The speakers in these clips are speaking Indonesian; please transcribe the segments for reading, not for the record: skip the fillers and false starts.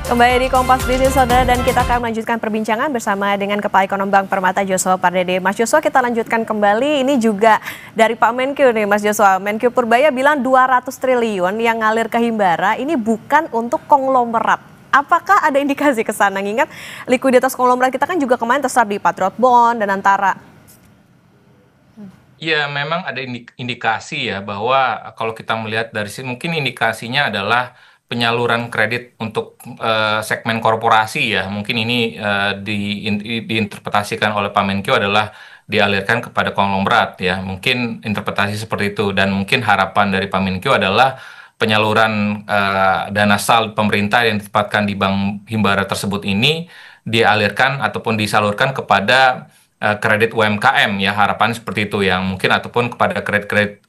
Kembali di Kompas Bisnis Saudara dan kita akan melanjutkan perbincangan bersama dengan Kepala Ekonom Bank Permata Joshua Pardede. Mas Joshua, kita lanjutkan kembali, ini juga dari Pak Menkyu nih Mas Joshua. Menkyu Purbaya bilang 200 triliun yang ngalir ke Himbara ini bukan untuk konglomerat. Apakah ada indikasi ke sana? Ingat likuiditas konglomerat kita kan juga kemarin terserap di Patriot Bond dan Antara. Ya, memang ada indikasi ya bahwa kalau kita melihat dari sini mungkin indikasinya adalah penyaluran kredit untuk segmen korporasi ya. Mungkin ini diinterpretasikan oleh Pak Menkyu adalah dialirkan kepada konglomerat ya. Mungkin interpretasi seperti itu dan mungkin harapan dari Pak Menkyu adalah penyaluran dana sal pemerintah yang ditempatkan di Bank Himbara tersebut ini dialirkan ataupun disalurkan kepada kredit UMKM ya, harapan seperti itu yang mungkin ataupun kepada kredit-kredit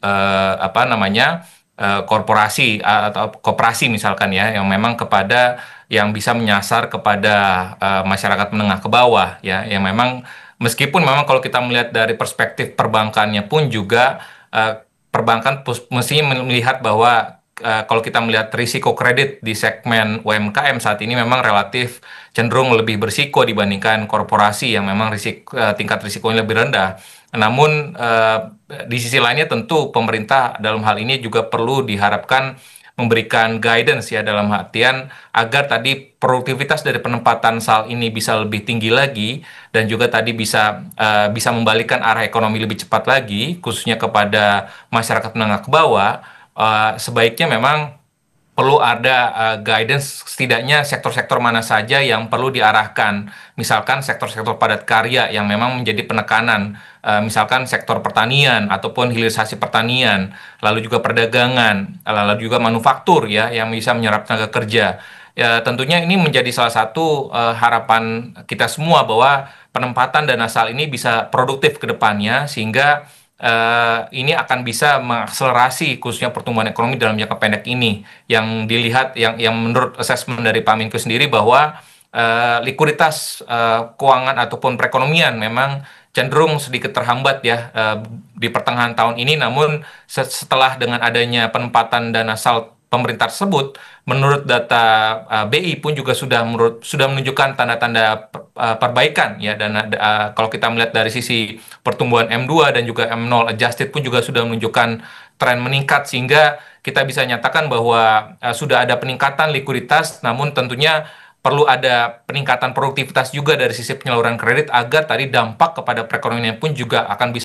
korporasi atau koperasi misalkan ya, yang memang kepada yang bisa menyasar kepada masyarakat menengah ke bawah ya, yang memang meskipun memang kalau kita melihat dari perspektif perbankannya pun juga perbankan mestinya melihat bahwa kalau kita melihat risiko kredit di segmen UMKM saat ini memang relatif cenderung lebih berisiko dibandingkan korporasi yang memang tingkat risikonya lebih rendah. Namun di sisi lainnya tentu pemerintah dalam hal ini juga perlu diharapkan memberikan guidance ya, dalam artian agar tadi produktivitas dari penempatan sal ini bisa lebih tinggi lagi dan juga tadi bisa membalikkan arah ekonomi lebih cepat lagi khususnya kepada masyarakat menengah ke bawah. Sebaiknya memang perlu ada guidance setidaknya sektor-sektor mana saja yang perlu diarahkan. Misalkan sektor-sektor padat karya yang memang menjadi penekanan, misalkan sektor pertanian ataupun hilirisasi pertanian, lalu juga perdagangan, lalu juga manufaktur ya yang bisa menyerap tenaga kerja. Ya, tentunya ini menjadi salah satu harapan kita semua bahwa penempatan dana sal ini bisa produktif ke depannya sehingga ini akan bisa mengakselerasi khususnya pertumbuhan ekonomi dalam jangka pendek ini yang dilihat yang menurut asesmen dari Pak Menkyu sendiri bahwa likuiditas keuangan ataupun perekonomian memang cenderung sedikit terhambat ya di pertengahan tahun ini, namun setelah dengan adanya penempatan dana sal pemerintah tersebut, menurut data BI pun juga sudah menunjukkan tanda-tanda perbaikan ya, dan kalau kita melihat dari sisi pertumbuhan M2 dan juga M0 adjusted pun juga sudah menunjukkan tren meningkat sehingga kita bisa nyatakan bahwa sudah ada peningkatan likuiditas, namun tentunya perlu ada peningkatan produktivitas juga dari sisi penyaluran kredit agar tadi dampak kepada perekonomian pun juga akan bisa